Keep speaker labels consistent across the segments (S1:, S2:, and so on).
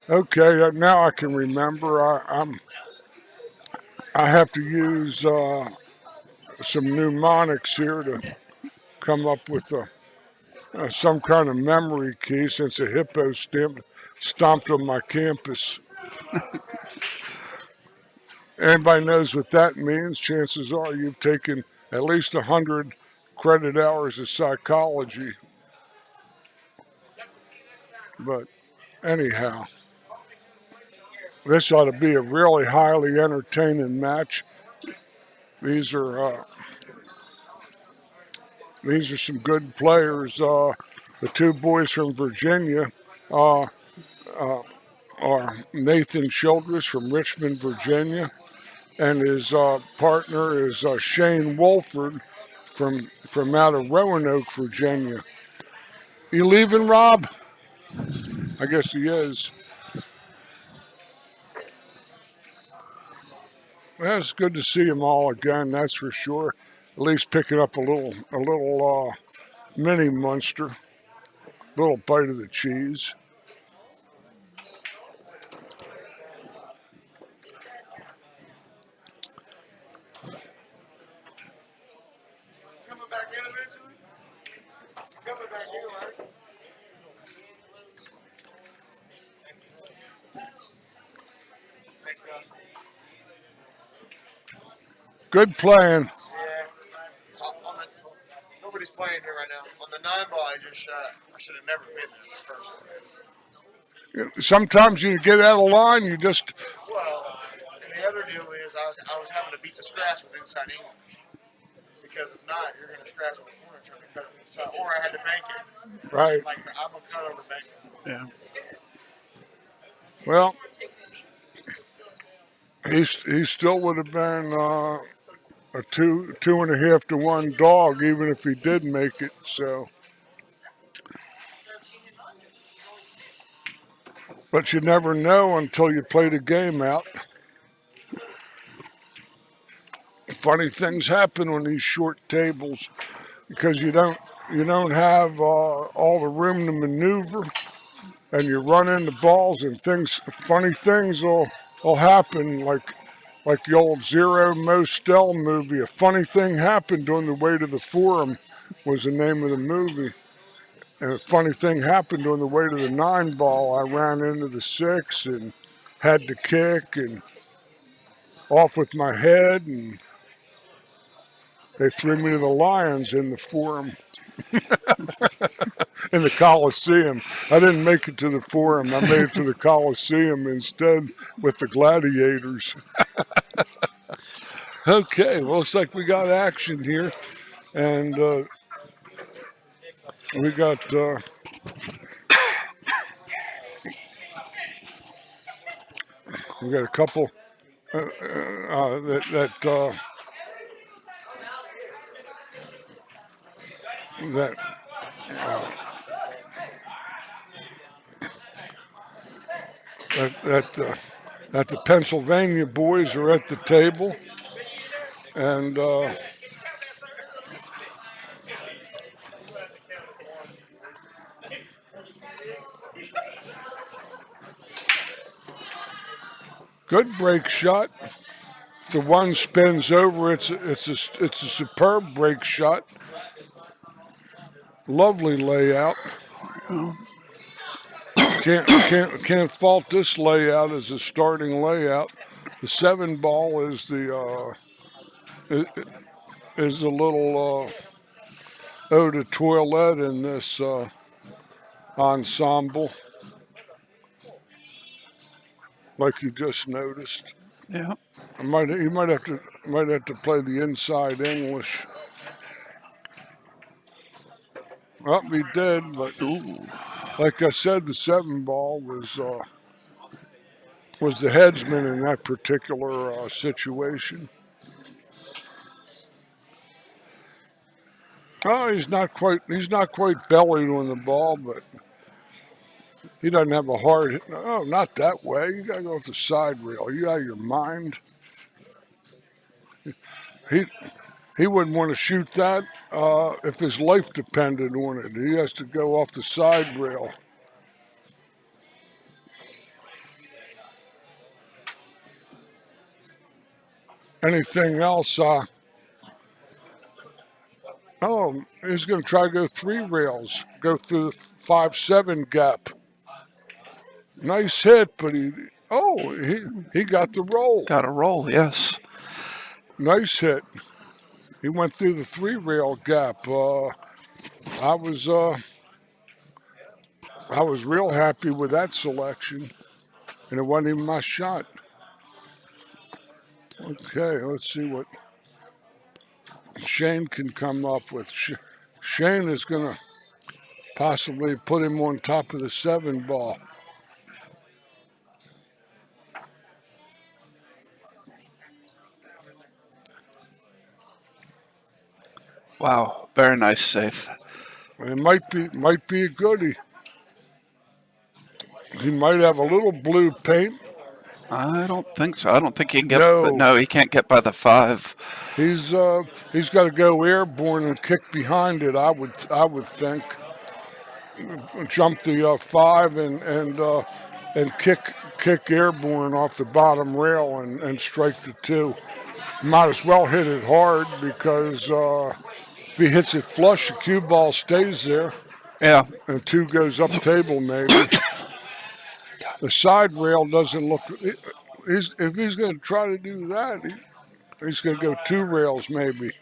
S1: Okay, now I can remember. I have to use some mnemonics here to come up with some kind of memory key since a hippo stomped on my campus. Anybody knows what that means? Chances are you've taken at least 100 credit hours of psychology. But anyhow, this ought to be a really highly entertaining match. These are uh, these are some good players. The two boys from Virginia uh, are Nathan Childress from Richmond, Virginia, and his partner is Shane Wolford from out of Roanoke, Virginia. You leaving, Rob? I guess he is. Well, it's good to see them all again. That's for sure. At least picking up a little mini Munster, little bite of the cheese.
S2: Coming back in eventually? Coming back in, right? Thanks, guys.
S1: Good playing.
S2: Yeah. Nobody's playing here right now. On the 9 ball, I just shot. I should have never been there the first one.
S1: Sometimes you get out of line, you just
S2: Well, and the other deal is I was having to beat the scratch with inside English. Because if not, you're going to scratch on the corner trying to cut it inside. Or I had to bank it.
S1: right.
S2: Like, I'm a cut over bank it.
S3: Yeah.
S1: Well, he still would have been a 2.5 to 1 dog even if he did make it. So, but you never know until you play the game out. Funny things happen on these short tables because you don't have all the room to maneuver, and you run into balls and funny things will happen like the old Zero Mostel movie. A funny thing happened on the way to the Forum was the name of the movie. And a funny thing happened on the way to the 9 ball. I ran into the 6 and had to kick and off with my head, and they threw me to the Lions in the Forum. In the Coliseum. I didn't make it to the Forum. I made it to the Coliseum instead with the Gladiators. Okay, well, looks like we got action here. And we got a couple that that the Pennsylvania boys are at the table, and good break shot. The one spins over. It's a superb break shot. Lovely layout. Can't fault this layout as a starting layout. The 7 ball is the is a little eau de toilette in this ensemble, like you just noticed.
S3: Yeah.
S1: You might have to play the inside English. Well, he did, but like I said, the 7 ball was the headsman in that particular situation. Oh, he's not quite bellied on the ball, but he doesn't have a hard hit. Oh, not that way. You gotta go off the side rail. You out of your mind? He wouldn't want to shoot that if his life depended on it. He has to go off the side rail. anything else. Oh, he's going to try to go 3 rails, go through the 5-7 gap. Nice hit, but he got the roll.
S3: Got a roll, yes.
S1: Nice hit. He went through the 3-rail gap. I was real happy with that selection, and it wasn't even my shot. Okay, let's see what Shane can come up with. Shane is going to possibly put him on top of the 7 ball.
S3: Wow, very nice save.
S1: It might be a goodie. He might have a little blue paint.
S3: I don't think so. I don't think he can get.
S1: No.
S3: He can't get by the 5.
S1: He's got to go airborne and kick behind it. I would think. Jump the 5 and kick airborne off the bottom rail and strike the 2. Might as well hit it hard because if he hits it flush, the cue ball stays there.
S3: Yeah.
S1: And 2 goes up table maybe. The side rail doesn't look. If he's going to try to do that, he's going to go 2 rails maybe.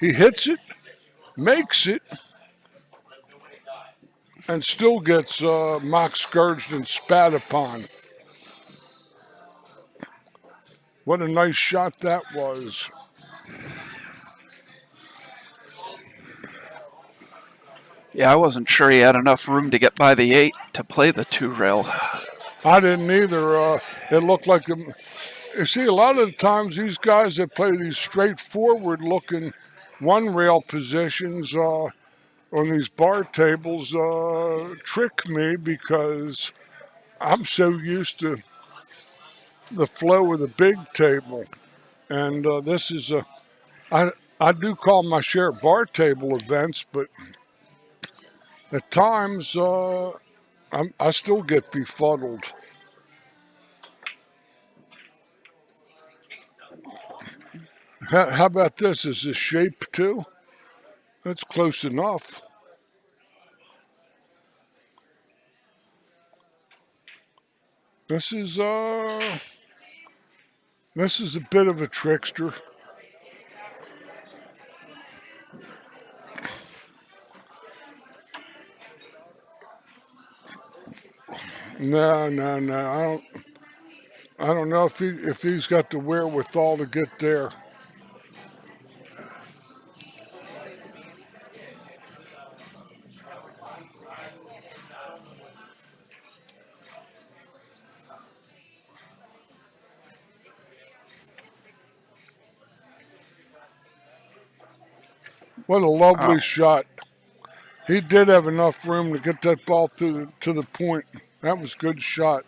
S1: He hits it, makes it, and still gets mock scourged and spat upon. What a nice shot that was.
S3: Yeah, I wasn't sure he had enough room to get by the 8 to play the 2 rail.
S1: I didn't either. It looked like you see, a lot of the times these guys that play these straightforward looking 1 rail positions on these bar tables trick me because I'm so used to the flow of the big table. And this is I do call my share of bar table events, but at times I still get befuddled. How about this? Is this shape too? That's close enough. This is a bit of a trickster. No. I don't know if he's got the wherewithal to get there. What a lovely shot. He did have enough room to get that ball to the point. That was a good shot.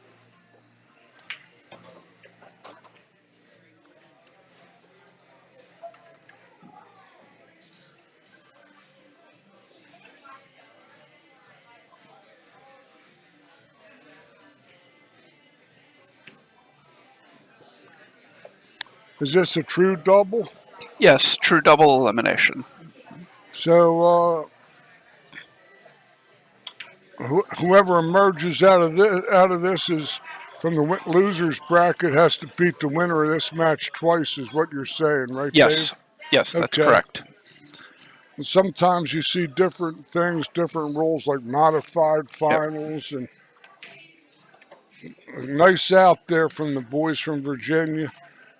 S1: Is this a true double?
S3: Yes, true double elimination.
S1: So whoever emerges out of this is from the losers bracket has to beat the winner of this match twice, is what you're saying, right,
S3: Yes.
S1: Dave?
S3: Yes, that's correct.
S1: And sometimes you see different things, different rules like modified finals, and nice out there from the boys from Virginia,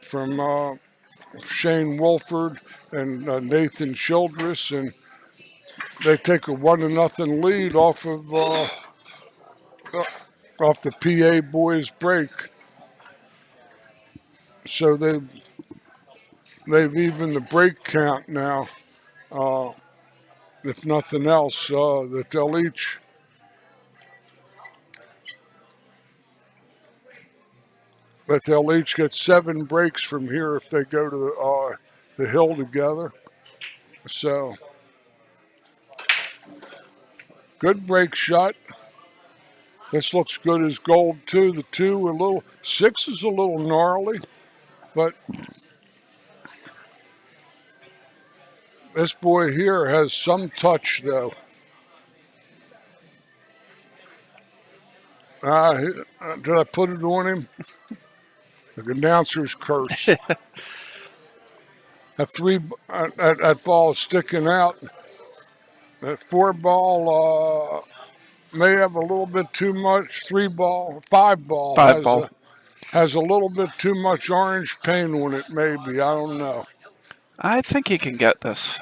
S1: from Shane Wolford and Nathan Childress, and they take a 1-0 lead off the PA boys break. So they've evened the break count now. If nothing else, that they'll each get 7 breaks from here if they go to the hill together. So good break shot. This looks good as gold too. The 6 is a little gnarly, but This boy here has some touch, though. Did I put it on him? The announcer's curse. That ball is sticking out. That 4 ball may have a little bit too much. 5 ball
S3: 5 ball.
S1: has a little bit too much orange paint on it. Maybe, I don't know.
S3: I think he can get this.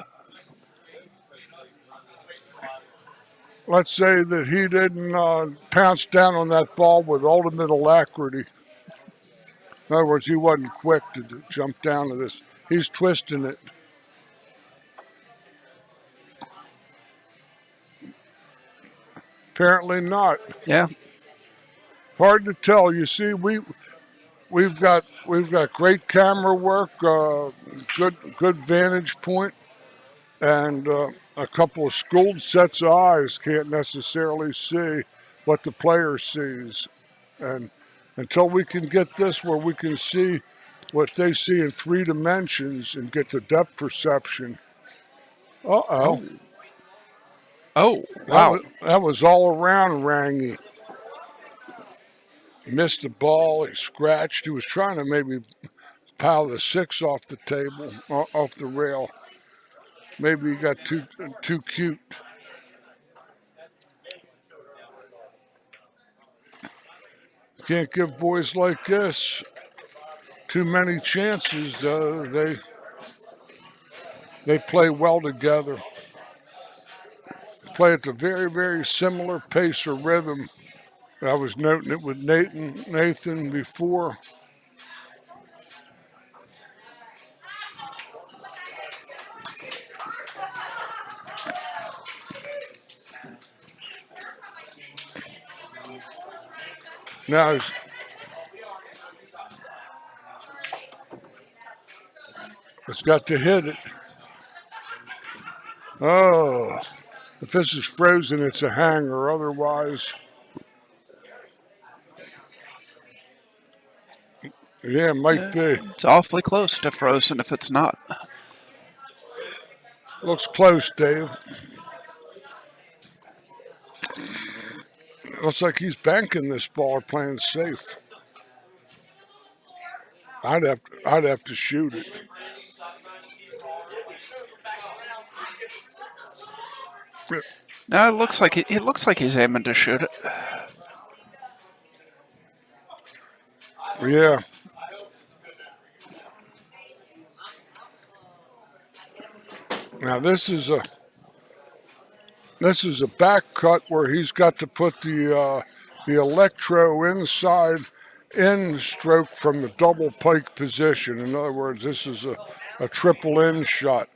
S1: Let's say that he didn't pounce down on that ball with ultimate alacrity. In other words, he wasn't quick to jump down to this. He's twisting it. Apparently not.
S3: Yeah.
S1: Hard to tell. You see, we've got great camera work, good vantage point, and a couple of schooled sets of eyes can't necessarily see what the player sees. And until we can get this where we can see what they see in 3 dimensions and get the depth perception. Uh-oh.
S3: Oh, wow.
S1: That was all around Rangy. Missed the ball. He scratched. He was trying to maybe pile the 6 off the table, off the rail. Maybe he got too cute. Can't give boys like this too many chances. They play well together. Play at a very, very similar pace or rhythm. I was noting it with Nathan before. Now it's got to hit it. Oh, if this is frozen, it's a hanger. Otherwise, yeah, it might be.
S3: It's awfully close to frozen if it's not.
S1: Looks close, Dave. Looks like he's banking this ball or playing safe. I'd have to shoot it.
S3: No, it looks like he's aiming to shoot it.
S1: Yeah. Now this is a back cut where he's got to put the electro inside in stroke from the double pike position. In other words, this is a triple in shot.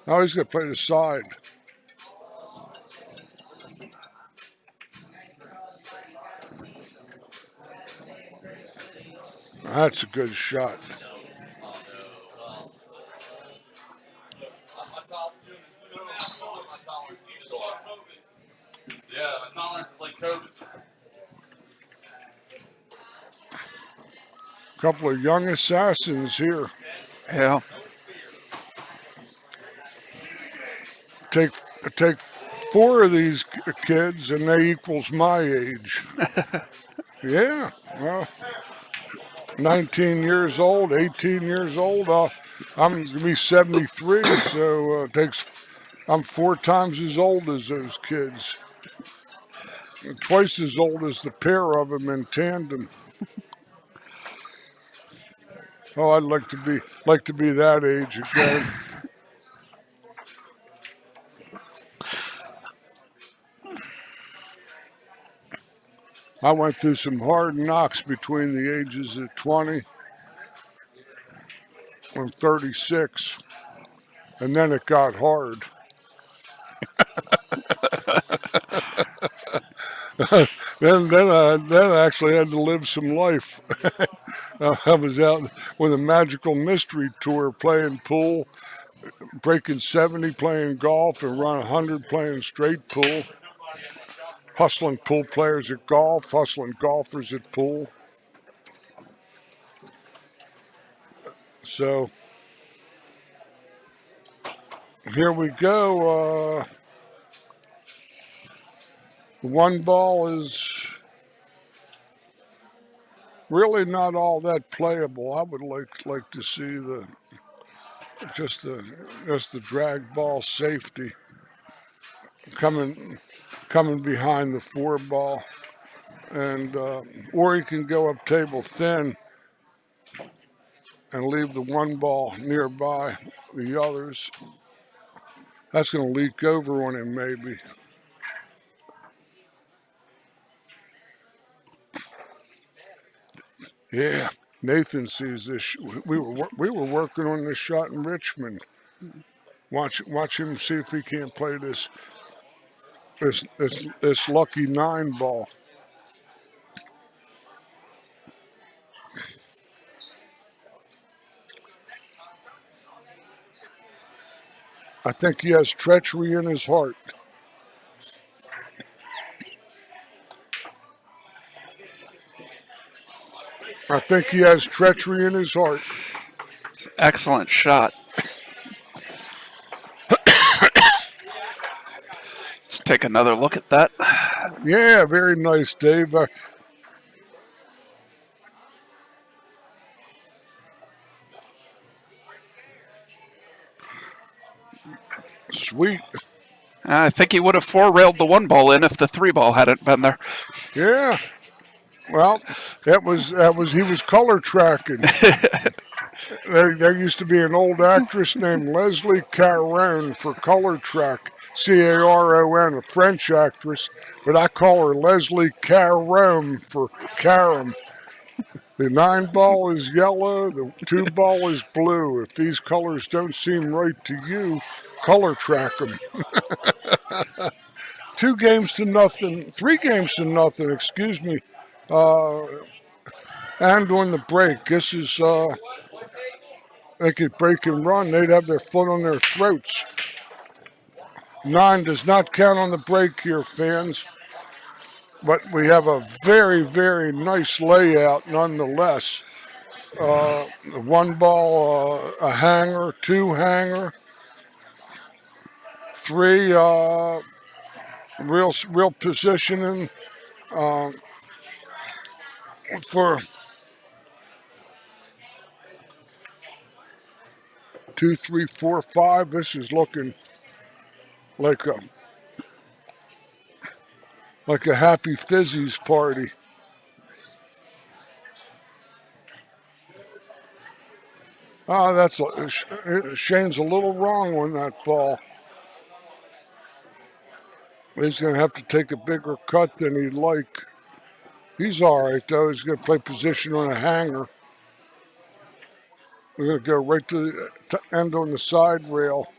S1: Now he's going to play the side. That's a good shot.
S4: Yeah, my tolerance is like COVID.
S1: Couple of young assassins here.
S3: Yeah.
S1: Take 4 of these kids and they equals my age. Yeah, well, 19 years old, 18 years old. I'm going to be 73, so I'm 4 times as old as those kids. Twice as old as the pair of them in tandem. Oh, I'd like to be that age again. I went through some hard knocks between the ages of 20 and 36, and then it got hard. then I actually had to live some life. I was out with a magical mystery tour playing pool, breaking 70 playing golf, and run 100 playing straight pool. Hustling pool players at golf, hustling golfers at pool. So Here we go. One ball is really not all that playable. I would like to see just the drag ball safety coming behind the 4 ball, and or he can go up table thin and leave the 1 ball nearby the others. That's going to leak over on him maybe. Yeah, Nathan sees this. We were working on this shot in Richmond. Watch him see if he can't play this lucky 9 ball. I think he has treachery in his heart. I think he has treachery in his heart.
S3: Excellent shot. Let's take another look at that.
S1: Yeah, very nice, Dave. Sweet.
S3: I think he would have 4-railed the 1 ball in if the 3 ball hadn't been there.
S1: Yeah. Well, that was he was color tracking. There used to be an old actress named Leslie Caron for color track, Caron, a French actress, but I call her Leslie Caron for Carom. The 9 ball is yellow, the 2 ball is blue. If these colors don't seem right to you, color track them. 2 games to nothing, 3 games to nothing, excuse me. And on the break, this is, they could break and run, they'd have their foot on their throats. 9 does not count on the break here, fans. But we have a very, very nice layout nonetheless. 1 ball, a hanger, 2 hanger, 3 real positioning for 2, 3, 4, 5. This is looking like a happy fizzies party. That's Shane's a little wrong on that ball. He's going to have to take a bigger cut than he'd like. He's all right, though. He's going to play position on a hanger. We're going to go right to the end on the side rail.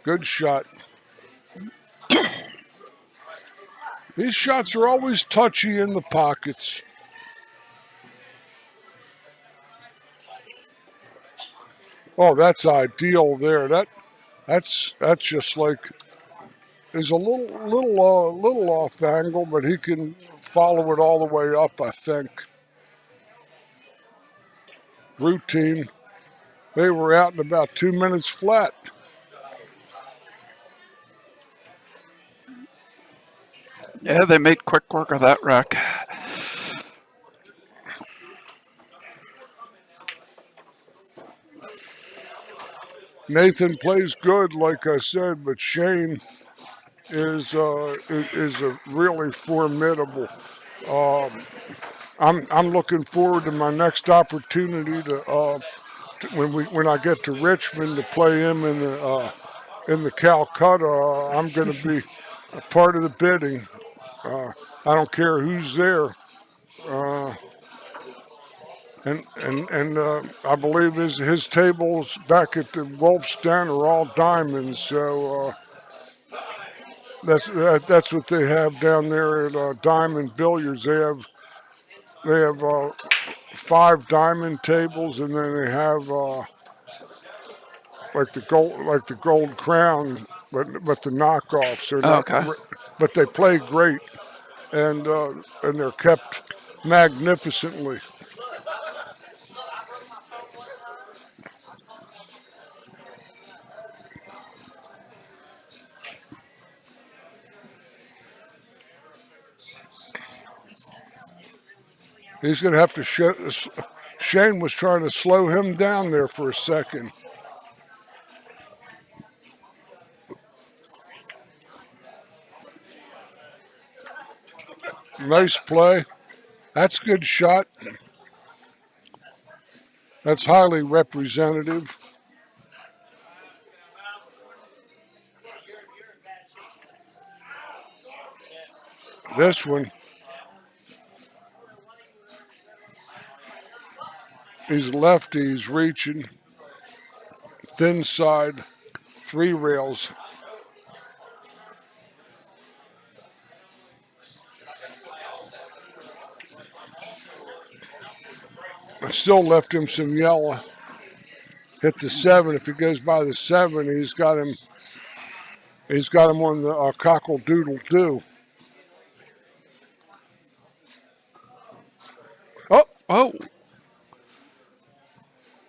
S1: Good shot. These shots are always touchy in the pockets. Oh, that's ideal there. That's just like, he's a little off angle, but he can follow it all the way up, I think. Routine. They were out in about 2 minutes flat.
S3: Yeah, they made quick work of that rack.
S1: Nathan plays good, like I said, but Shane is a really formidable. I'm looking forward to my next opportunity to when I get to Richmond to play him in the Calcutta. I'm going to be a part of the bidding. I don't care who's there. And I believe his tables back at the Wolf's Den are all diamonds. So that's what they have down there at Diamond Billiards. They have 5 diamond tables, and then they have like the gold crown, but the knockoffs are not.
S3: Okay.
S1: But they play great, and they're kept magnificently. He's going to have to show. Shane was trying to slow him down there for a second. Nice play. That's a good shot. That's highly representative. This one, he's lefty, he's reaching. Thin side, 3 rails. I still left him some yellow. Hit the 7. If he goes by the 7, he's got him. He's got him on the cockle doodle doo.
S3: Oh,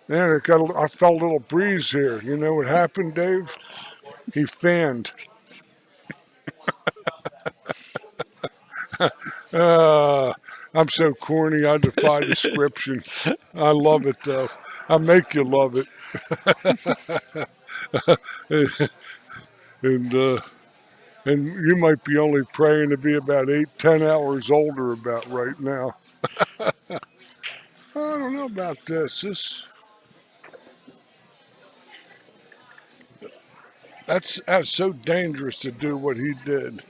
S1: Man, I felt a little breeze here. You know what happened, Dave? He fanned. I'm so corny, I defy description. I love it, though. I make you love it. And you might be only praying to be about 8-10 hours older about right now. I don't know about this. That's so dangerous to do what he did,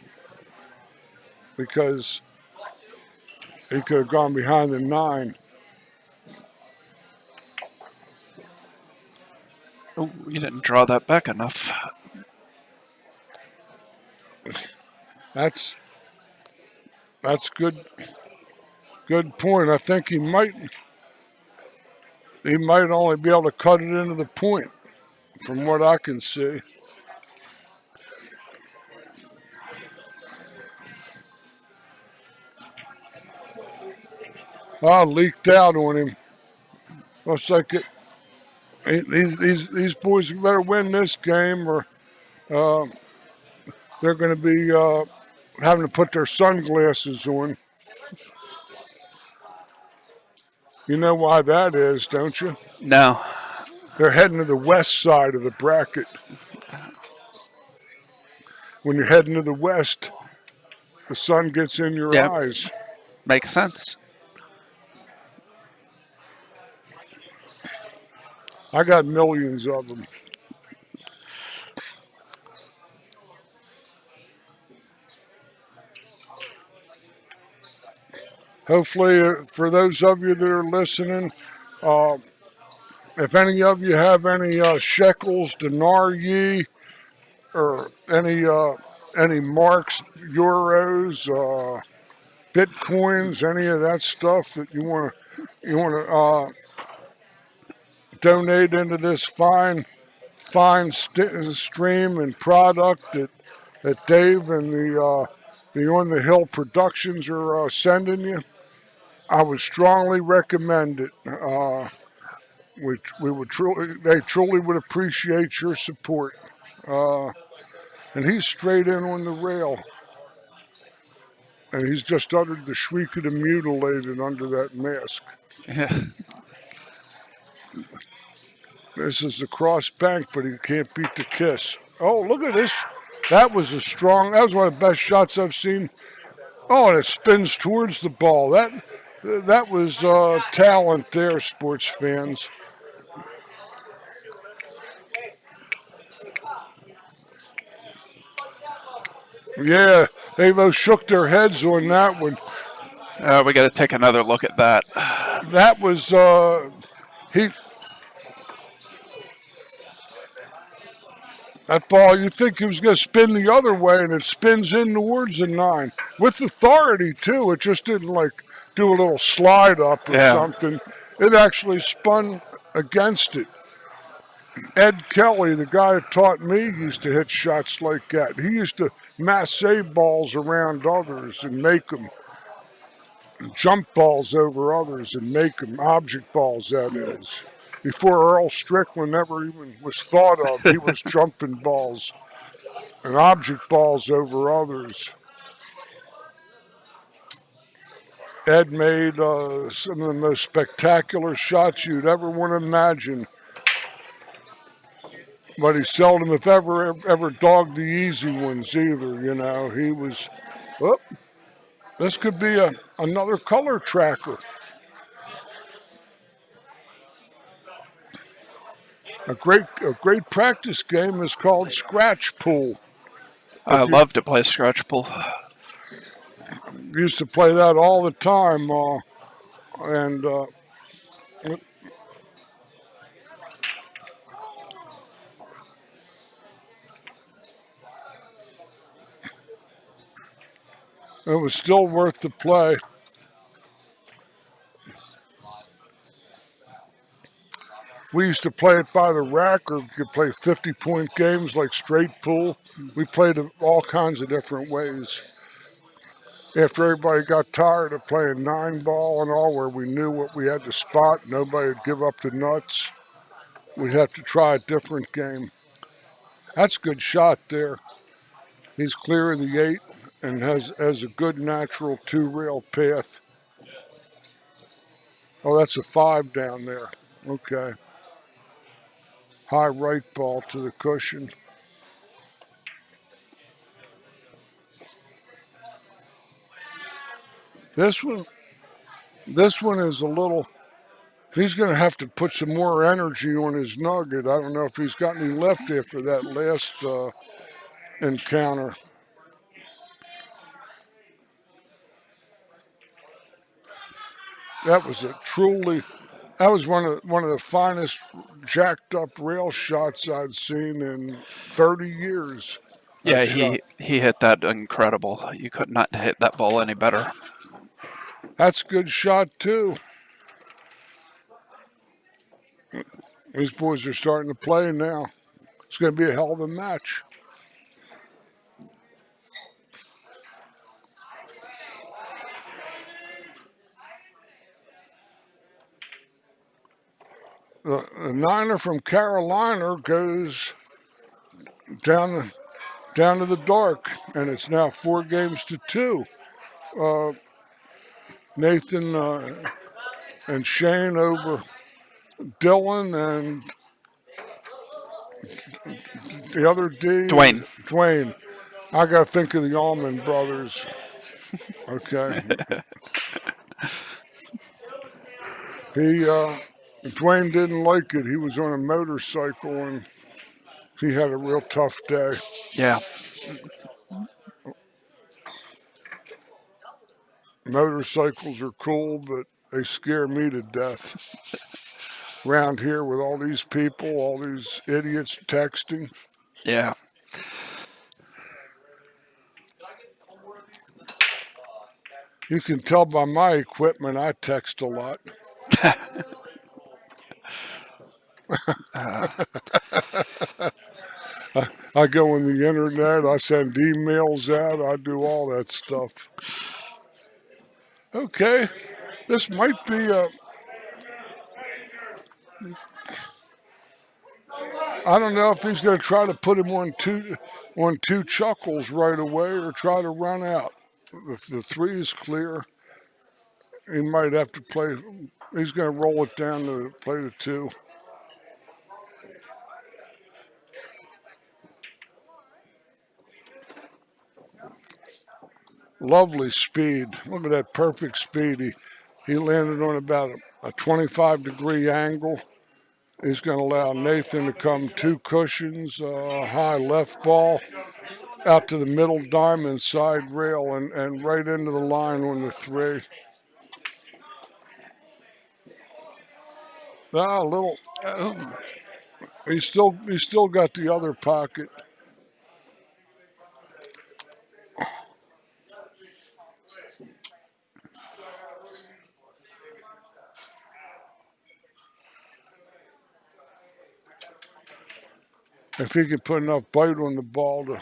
S1: because he could have gone behind the 9.
S3: oh, you didn't draw that back enough.
S1: That's good point. I think he might only be able to cut it into the point, from what I can see. Leaked out on him. Looks like it. These boys better win this game, or they're going to be having to put their sunglasses on. You know why that is, don't you?
S3: No.
S1: They're heading to the west side of the bracket. When you're heading to the west, the sun gets in your
S3: Yep.
S1: eyes.
S3: Makes sense.
S1: I got millions of them. Hopefully, for those of you that are listening, if any of you have any shekels, denarii, or any marks, euros, bitcoins, any of that stuff that you want to donate into this fine stream and product that Dave and the On the Hill Productions are sending you, I would strongly recommend it. They truly would appreciate your support. And he's straight in on the rail. And he's just uttered the shriek of the mutilated under that mask.
S3: Yeah.
S1: This is the cross bank, but he can't beat the kiss. Oh, look at this. That was one of the best shots I've seen. Oh, and it spins towards the ball. That was talent there, sports fans. Yeah, they both shook their heads on that one.
S3: We got to take another look at that.
S1: That was that ball. You think he was going to spin the other way, and it spins in towards the 9 with authority too. It just didn't like do a little slide up or something. It actually spun against it. Ed Kelly, the guy that taught me, used to hit shots like that. He used to masse balls around others and make them. Jump balls over others and make them. Object balls, that is. Before Earl Strickland ever even was thought of, he was jumping balls and object balls over others. Ed made some of the most spectacular shots you'd ever want to imagine. But he seldom, if ever dogged the easy ones either. You know, he was. Oh, this could be another color tracker. A great practice game is called scratch pool.
S3: I
S1: If you
S3: love to play scratch pool.
S1: used to play that all the time, and it was still worth the play. We used to play it by the rack, or we could play 50-point games like straight pool. We played it all kinds of different ways. After everybody got tired of playing 9-ball and all, where we knew what we had to spot, nobody would give up the nuts, we'd have to try a different game. That's a good shot there. He's clear of the 8 and has a good natural 2-rail path. Oh, that's a 5 down there. Okay. High right ball to the cushion. This one is a little. He's going to have to put some more energy on his nugget. I don't know if he's got any left after that last encounter. That was one of the finest jacked up rail shots I'd seen in 30 years.
S3: Yeah, he hit that incredible. You could not hit that ball any better.
S1: That's a good shot too. These boys are starting to play now. It's going to be a hell of a match. The niner from Carolina goes down to the dark, and it's now 4-2. Nathan and Shane over Dylan, and the other D. Dwayne. I got to think of the Allman Brothers. Okay. Dwayne didn't like it. He was on a motorcycle and he had a real tough day.
S3: Yeah.
S1: Motorcycles are cool, but they scare me to death. Around here with all these people, all these idiots texting.
S3: Yeah.
S1: You can tell by my equipment I text a lot. I go on the internet, I send emails out, I do all that stuff. Okay, this might be I don't know if he's going to try to put him on two chuckles right away or try to run out. If the 3 is clear, he might have to play. He's going to roll it down to play the 2. Lovely speed. Look at that perfect speed. He landed on about a 25-degree angle. He's going to allow Nathan to come 2 cushions, high left ball, out to the middle diamond side rail and right into the line on the 3. A little. He's still got the other pocket. If he can put enough bite on the ball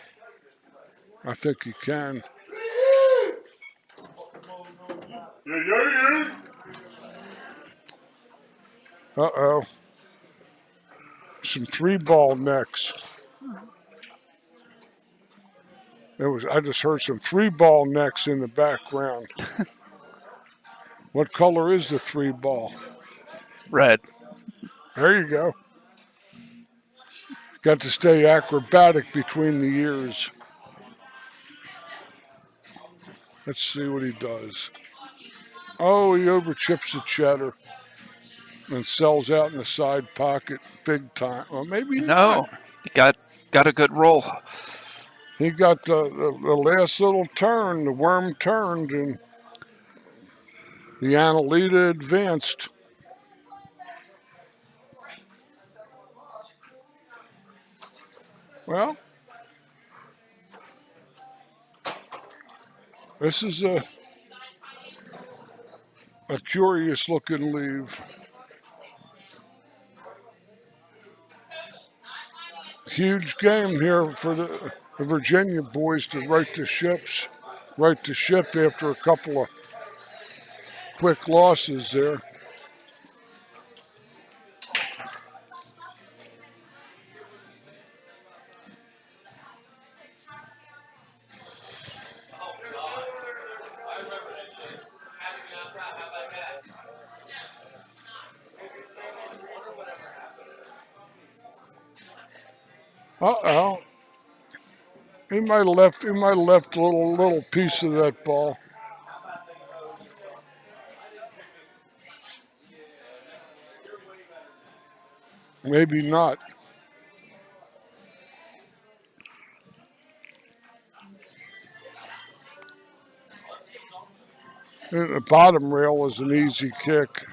S1: I think he can. Uh-oh. Some 3-ball necks. I just heard some 3-ball necks in the background. What color is the 3 ball?
S3: Red.
S1: There you go. Got to stay acrobatic between the ears. Let's see what he does. Oh, he overchips the cheddar and sells out in the side pocket big time. Well, maybe
S3: No,
S1: not.
S3: he got a good roll.
S1: He got the last little turn, the worm turned, and the Annalita advanced. Well, this is a curious looking leave. Huge game here for the Virginia boys to right to ship after a couple of quick losses there. Uh-oh. He might have left a little piece of that ball. Maybe not. The bottom rail was an easy kick.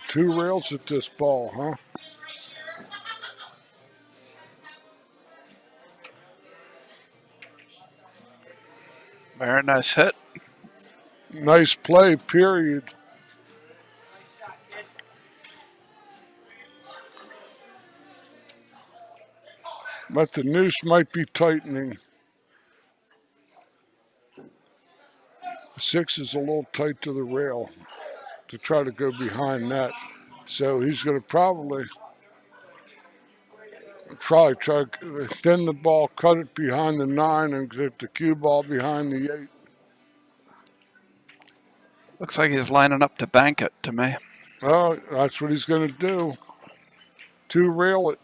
S1: Two rails at this ball, huh?
S3: Very nice hit.
S1: Nice play, period. But the noose might be tightening. 6 is a little tight to the rail to try to go behind that. So he's going to probably try to thin the ball, cut it behind the 9, and get the cue ball behind the 8.
S3: Looks like he's lining up to bank it to me.
S1: Oh, that's what he's going to do. 2 rail it.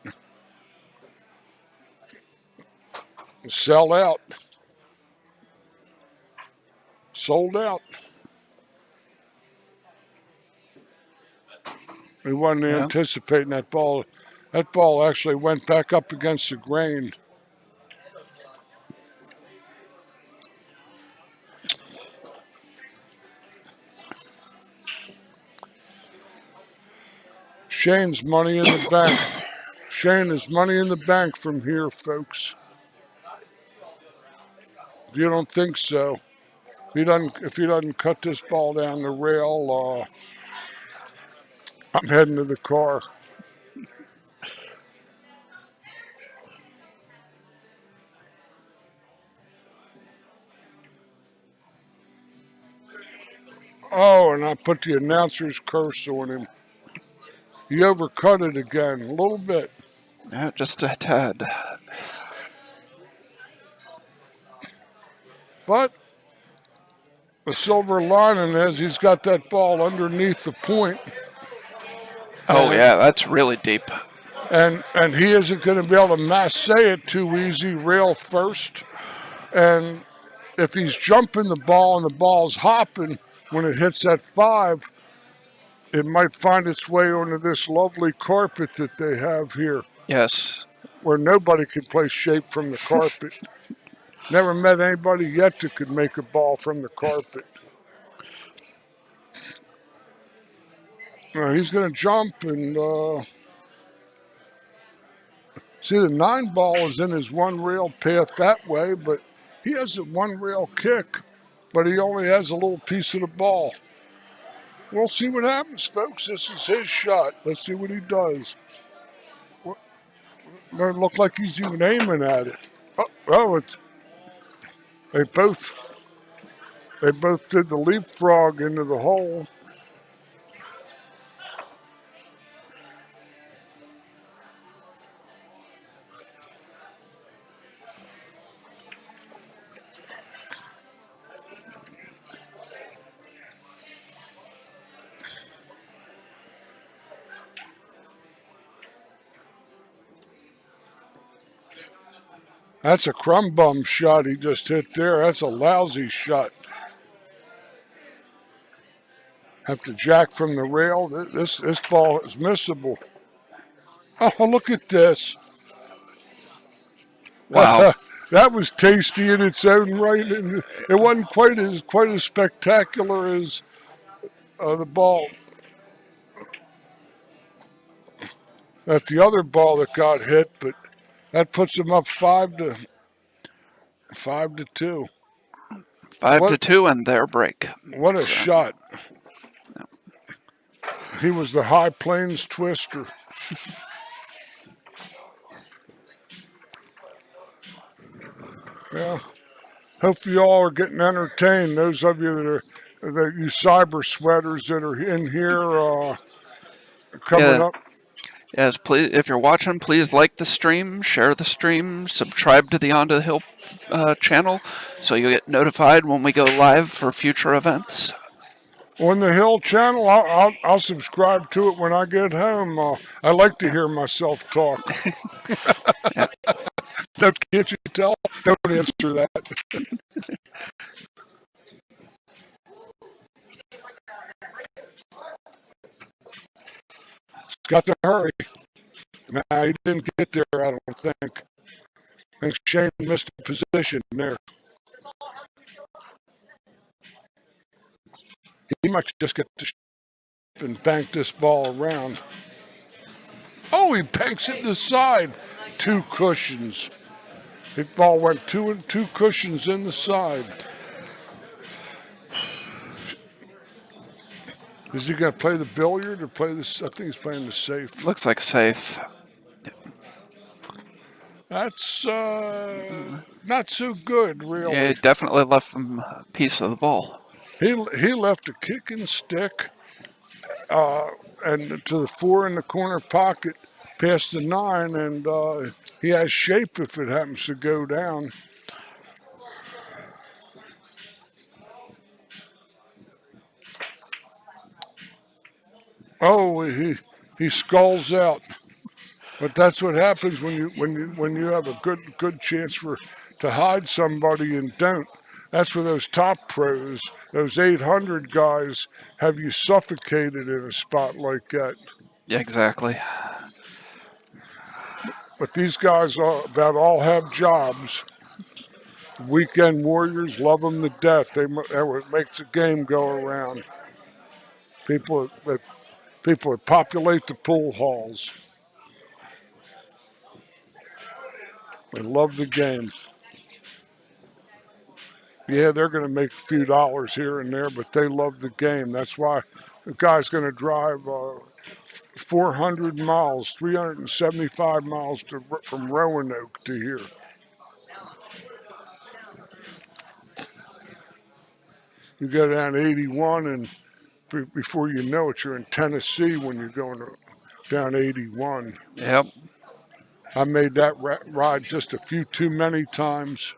S1: Sell out. Sold out. He wasn't anticipating that ball. That ball actually went back up against the grain. Shane's money in the bank. Shane is money in the bank from here, folks. If you don't think so, if he doesn't cut this ball down the rail, I'm heading to the car. Oh, and I put the announcer's curse on him. He overcut it again, a little bit.
S3: Yeah, just a tad.
S1: But the silver lining is he's got that ball underneath the point.
S3: Oh, yeah, that's really deep.
S1: And he isn't going to be able to masse it too easy, rail first. And if he's jumping the ball and the ball's hopping, when it hits that 5, it might find its way onto this lovely carpet that they have here.
S3: Yes.
S1: Where nobody can play shape from the carpet. Never met anybody yet that could make a ball from the carpet. He's going to jump and see the 9 ball is in his 1 rail path that way, but he has a 1 rail kick, but he only has a little piece of the ball. We'll see what happens, folks. This is his shot. Let's see what he does. Doesn't look like he's even aiming at it. Oh, they both They both did the leapfrog into the hole. That's a crumb bum shot he just hit there. That's a lousy shot. Have to jack from the rail. This ball is missable. Oh, look at this.
S3: Wow.
S1: That was tasty in its own right, and it wasn't quite as spectacular as the ball. That's the other ball that got hit, but that puts them up 5-2.
S3: 5-2 and their break.
S1: What a
S3: So,
S1: shot! He was the High Plains Twister. Yeah. Hope you all are getting entertained. Those of you that you cyber sweaters that are in here coming
S3: Yeah.
S1: up.
S3: Yes, please. If you're watching, please like the stream, share the stream, subscribe to the On to the Hill channel, so you get notified when we go live for future events.
S1: On the Hill channel, I'll subscribe to it when I get home. I like to hear myself talk.
S3: Yeah.
S1: Can't you tell? Don't answer that. It's got to hurry. Nah, he didn't get there, I don't think. I think Shane missed a position there. He might just get to and bank this ball around. Oh, he banks it to the side. 2 cushions. The ball went two cushions in the side. Is he going to play the billiard or play this? I think he's playing the safe.
S3: Looks like safe.
S1: That's not so good, really.
S3: Yeah, he definitely left them a piece of the ball.
S1: He left a kicking stick and to the 4 in the corner pocket past the 9, and he has shape if it happens to go down. Oh, he skulls out. But that's what happens when you have a good chance to hide somebody and don't. That's where those top pros, those 800 guys, have you suffocated in a spot like that.
S3: Yeah, exactly.
S1: But these guys about all have jobs. Weekend warriors love them to death. That's what makes the game go around. People that populate the pool halls. They love the game. Yeah, they're going to make a few dollars here and there, but they love the game. That's why the guy's going to drive 400 miles, 375 miles from Roanoke to here. You go down 81, and before you know it, you're in Tennessee when you're going down 81.
S3: Yep.
S1: I made that ride just a few too many times.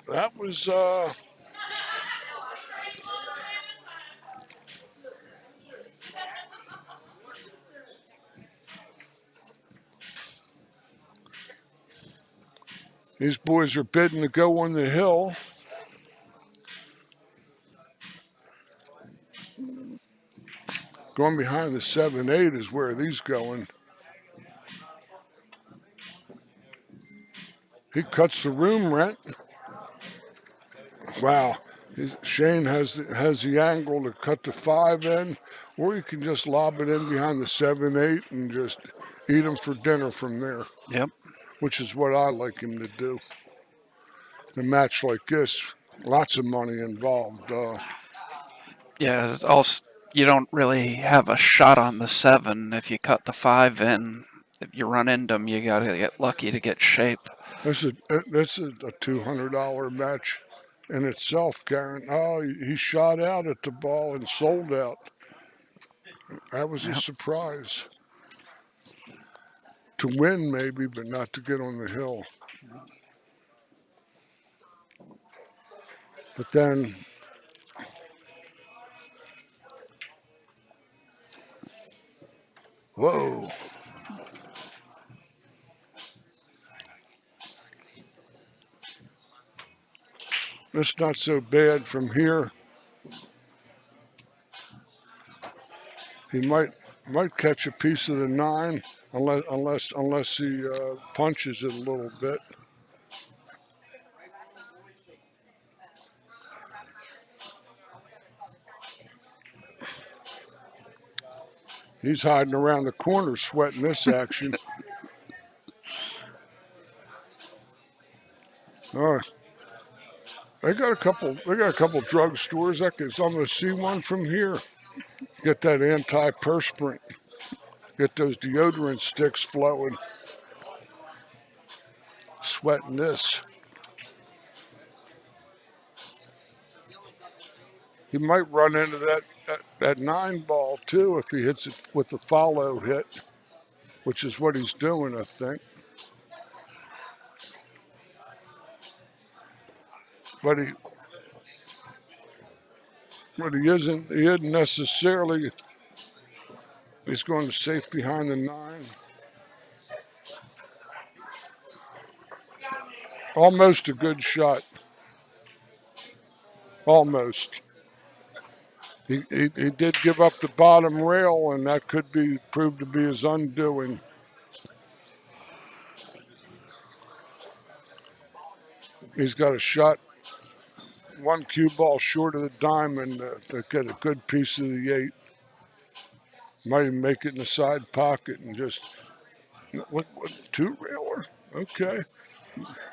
S1: That was these boys are bidding to go on the hill. Going behind the 7-8 is where these going. He cuts the room rent. Wow. Shane has the angle to cut the 5 in, or you can just lob it in behind the 7-8 and just eat them for dinner from there.
S3: Yep.
S1: Which is what I like him to do. In a match like this, lots of money involved.
S3: Yeah, it's also, you don't really have a shot on the 7 if you cut the 5 in. If you run into them, you gotta get lucky to get shape.
S1: This is a $200 match in itself, Karen. Oh, he shot out at the ball and sold out. That was a
S3: Yep.
S1: surprise. To win, maybe, but not to get on the hill. But then, whoa. It's not so bad from here. He might catch a piece of the 9 unless he punches it a little bit. He's hiding around the corner sweating this action. All right. They got a couple drugstores. I can almost see one from here. Get that antiperspirant. Get those deodorant sticks flowing. Sweating this. He might run into that 9 ball too if he hits it with the follow hit, which is what he's doing, I think. But he isn't necessarily. He's going to safe behind the 9. Almost a good shot. Almost. He did give up the bottom rail, and that could be proved to be his undoing. He's got a shot, 1 cue ball short of the diamond to get a good piece of the 8. Might even make it in the side pocket and just, what 2-railer? Okay.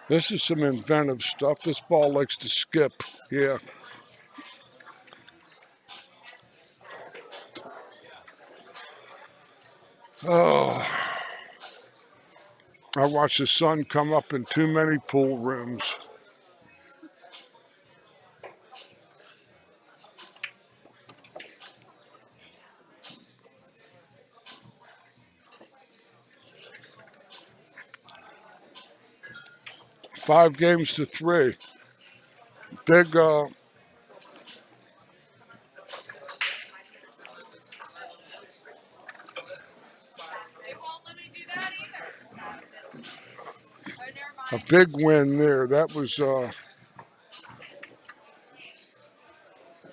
S1: This is some inventive stuff. This ball likes to skip. Yeah. Oh. I watched the sun come up in too many pool rooms. Five games to 3. Big
S5: They won't let me do that either. Oh, never
S1: a
S5: mind.
S1: big win there. That was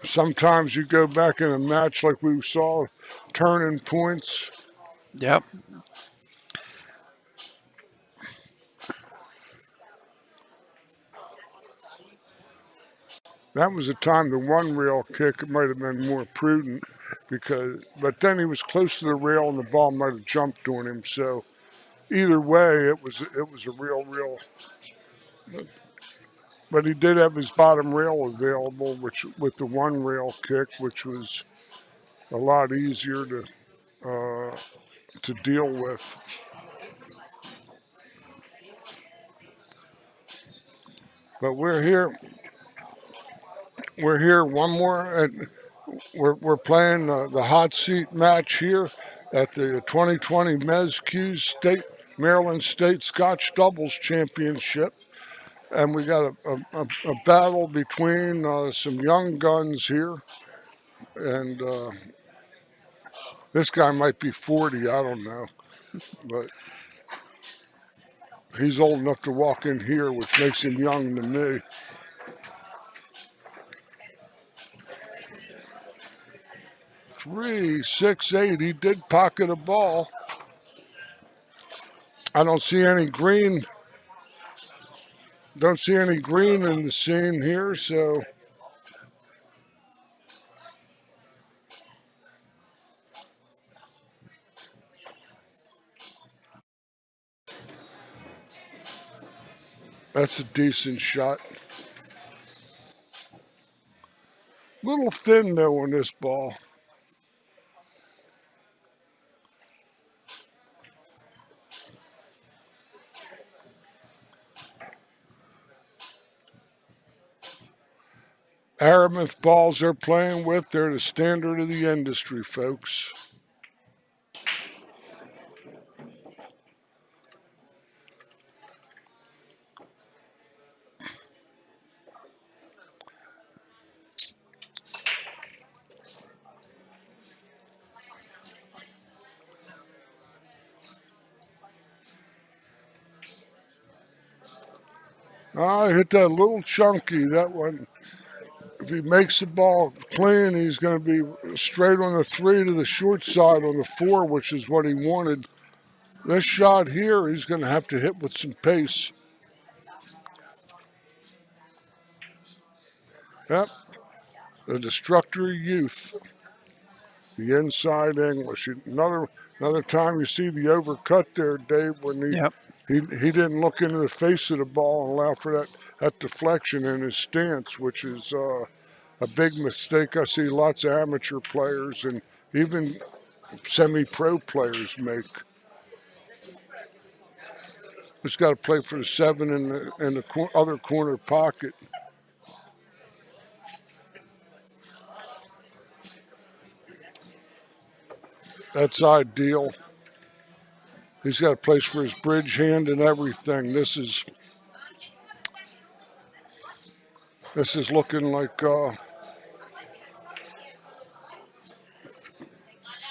S1: sometimes you go back in a match like we saw, turning points.
S3: Yep.
S1: That was the time the 1 rail kick might have been more prudent but then he was close to the rail and the ball might have jumped on him. So either way, it was a real. But he did have his bottom rail available, which with the 1 rail kick, which was a lot easier to deal with. But we're here. One more. And we're playing the hot seat match here at the 2020 Mezz Maryland State Scotch Doubles Championship. And we got a battle between some young guns here. And this guy might be 40, I don't know. But he's old enough to walk in here, which makes him young to me. 3, 6, 8. He did pocket a ball. I don't see any green. Don't see any green in the scene here, so that's a decent shot. Little thin though on this ball. Aramith balls they're playing with, they're the standard of the industry, folks. I hit that a little chunky, that one. If he makes the ball clean, he's going to be straight on the 3 to the short side on the 4, which is what he wanted. This shot here, he's going to have to hit with some pace. Yep, the destructor of youth. The inside English. Another time you see the overcut there, Dave, when
S3: Yep.
S1: he didn't look into the face of the ball and allow for that deflection in his stance, which is a big mistake I see lots of amateur players and even semi-pro players make. Just got to play for the 7 in the other corner pocket. That's ideal. He's got a place for his bridge hand and everything. This is looking like oh,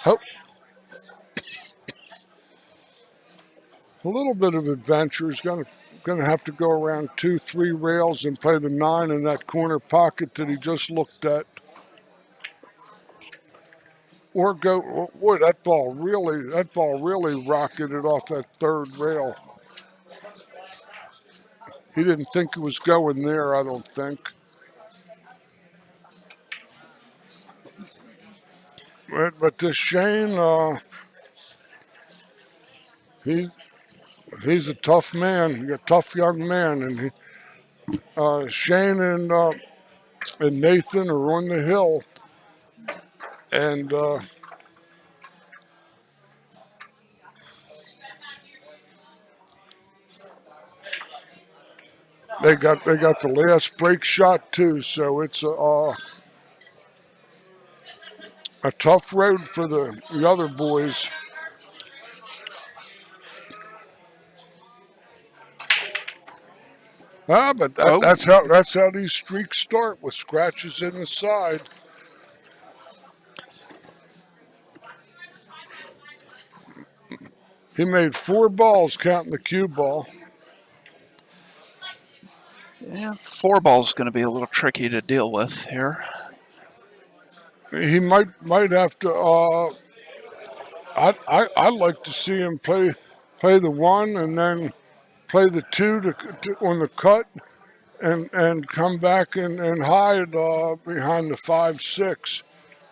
S1: a little bit of adventure. He's gonna have to go around 2-3 rails and play the 9 in that corner pocket that he just looked at. Or go, boy, that ball really rocketed off that 3rd rail. He didn't think it was going there, I don't think. But this Shane, he's a tough man, a tough young man, and Shane and Nathan are on the hill, and they got the last break shot too, so it's a tough road for the other boys. But that's how these streaks start, with scratches in the side. He made 4 balls counting the cue ball.
S3: Yeah, 4 ball's going to be a little tricky to deal with here.
S1: He might have to. I'd like to see him play the 1 and then play the 2 on the cut, and come back and hide behind the 5-6,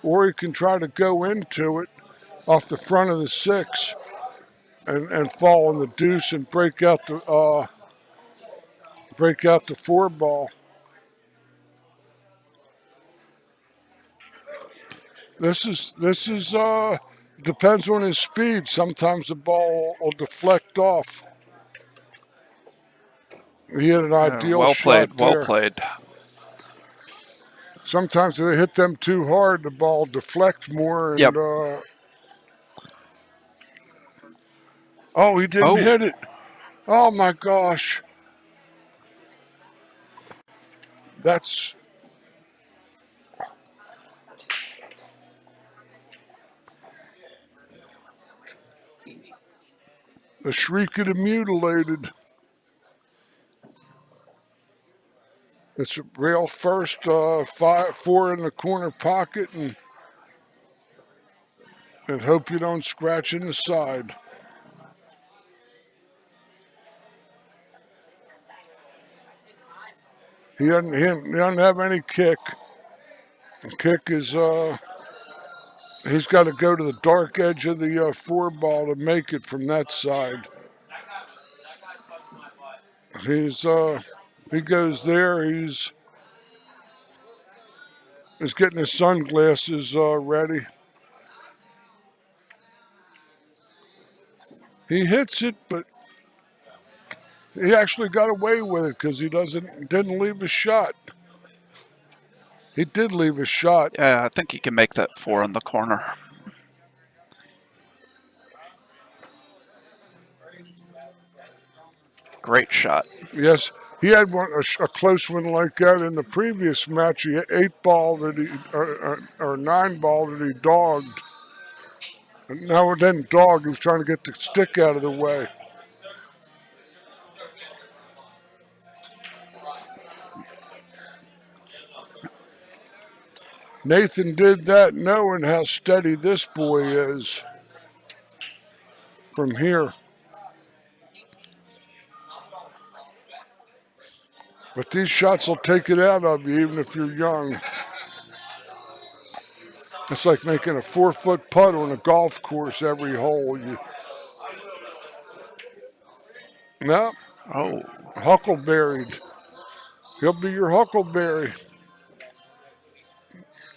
S1: or he can try to go into it off the front of the 6 and fall on the deuce and break out the 4 ball. This is depends on his speed. Sometimes the ball will deflect off. He had an ideal shot there.
S3: Well played.
S1: Sometimes if they hit them too hard, the ball deflects more. And,
S3: yep.
S1: Oh, he didn't hit it. Oh, my gosh. That's... the shriek of the mutilated. It's a rail first, 4 in the corner pocket, and hope you don't scratch in the side. He doesn't have any kick. The kick is he's got to go to the dark edge of the 4 ball to make it from that side. He goes there. He's getting his sunglasses ready. He hits it, but he actually got away with it because he didn't leave a shot. He did leave a shot.
S3: Yeah, I think he can make that 4 in the corner. Great shot.
S1: Yes, he had a close one like that in the previous match. He hit 8-ball that he or 9-ball that he dogged. No, it didn't dog. He was trying to get the stick out of the way. Nathan did that knowing how steady this boy is from here. But these shots will take it out of you even if you're young. It's like making a 4-foot putt on a golf course every hole. No,
S3: Oh,
S1: huckleberried. He'll be your huckleberry.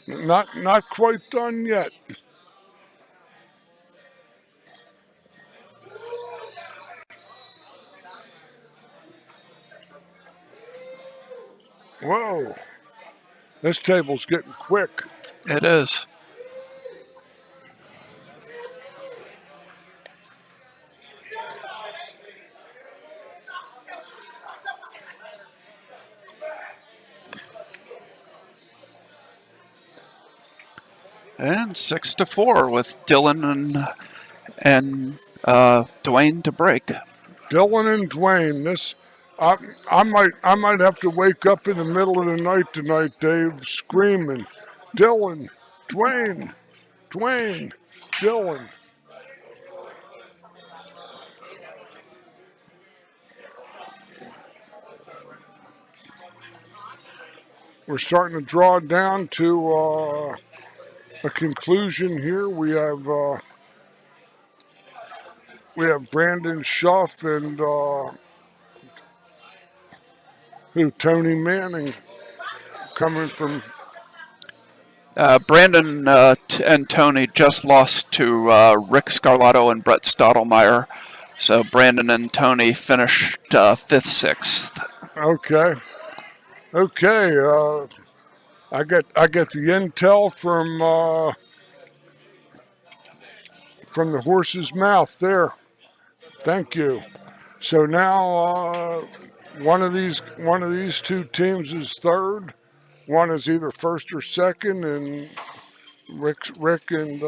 S1: Not quite done yet. Whoa. This table's getting quick.
S3: it is. And 6-4 with Dylan and Dwayne to break.
S1: Dylan and Dwayne. I might have to wake up in the middle of the night tonight, Dave, screaming, Dylan, Dwayne, Dwayne, Dylan. We're starting to draw down to a conclusion here. We have Brandon Schuff and Tony Manning coming from.
S3: Brandon and Tony just lost to Rick Scarlato and Brett Stottlemyre. So Brandon and Tony finished 5th, 6th.
S1: Okay. I get the intel from the horse's mouth there. Thank you. So now one of these two teams is third. One is either first or second, and Rick and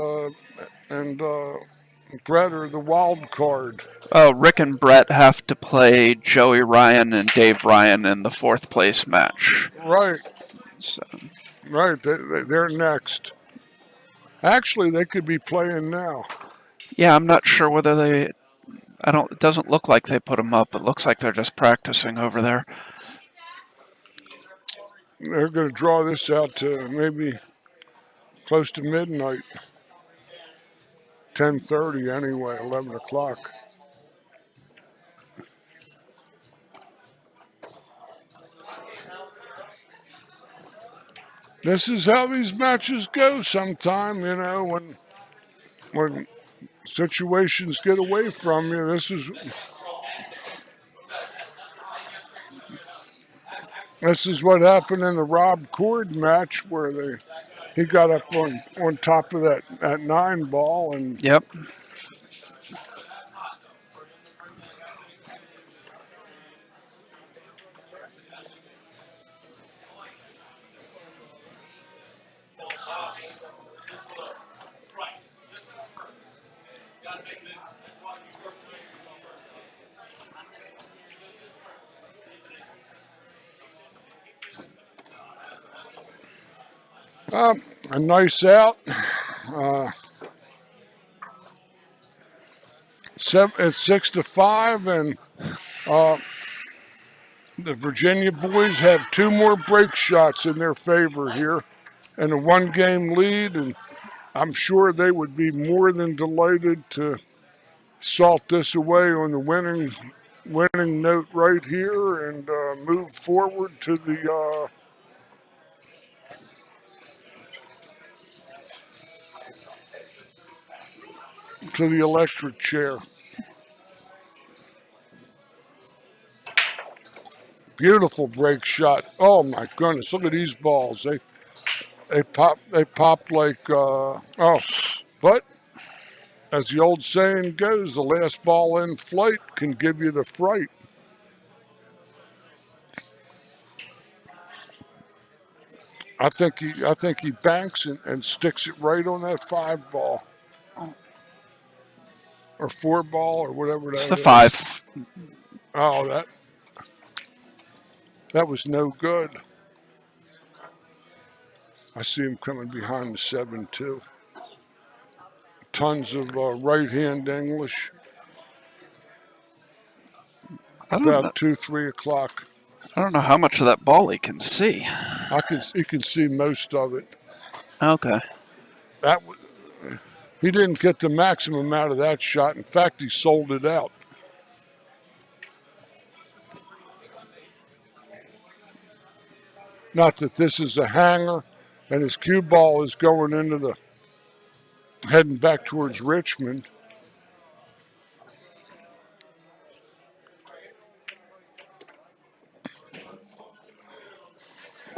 S1: Brett are the wild card.
S3: Rick and Brett have to play Joey Ryan and Dave Ryan in the 4th place match.
S1: Right.
S3: So.
S1: Right. They're next. Actually, they could be playing now.
S3: Yeah, I'm not sure whether they. It doesn't look like they put them up. It looks like they're just practicing over there.
S1: They're going to draw this out to maybe close to midnight. 10:30 anyway, 11 o'clock. This is how these matches go sometime, when situations get away from you. This is what happened in the Rob Cord match where he got up on top of that 9-ball and
S3: Yep.
S1: a nice out. It's 6-5, and the Virginia boys have 2 more break shots in their favor here, and a 1-game lead. And I'm sure they would be more than delighted to salt this away on the winning note right here and move forward to the electric chair. Beautiful break shot. Oh my goodness, look at these balls. They popped like but as the old saying goes, the last ball in flight can give you the fright. I think he banks and sticks it right on that 5 ball or 4 ball or whatever
S3: It's
S1: that
S3: the
S1: is.
S3: 5.
S1: Oh, that was no good. I see him coming behind the 7 too. Tons of right-hand English.
S3: I don't know.
S1: About 2-3 o'clock.
S3: I don't know how much of that ball he can see.
S1: You can see most of it.
S3: Okay.
S1: That he didn't get the maximum out of that shot. In fact, he sold it out. Not that this is a hanger, and his cue ball is going into heading back towards Richmond.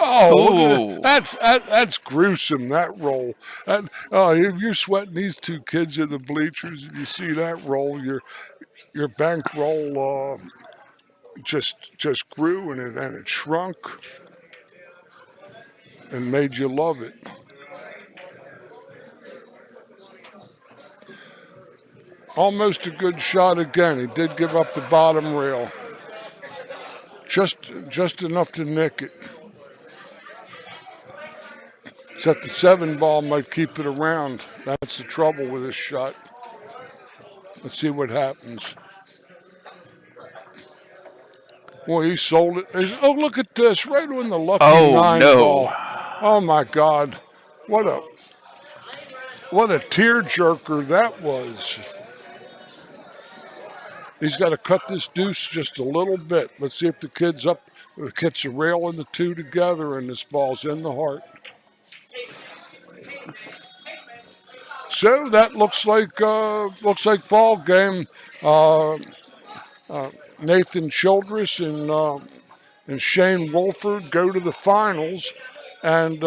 S1: Oh, look at that. That's gruesome, that roll. If you're sweating these 2 kids in the bleachers and you see that roll, your bankroll just grew and it shrunk and made you love it. Almost a good shot again. He did give up the bottom rail. Just enough to nick it. Except the 7 ball might keep it around. That's the trouble with this shot. Let's see what happens. Well, he sold it. Oh, look at this. Right on the lucky 9 ball. Oh, my God. What a tearjerker that was. He's got to cut this deuce just a little bit. Let's see if the kid's up. The kid's railing the 2 together, and this ball's in the heart. So that looks like ball game. Nathan Childress and Shane Wolford go to the finals, and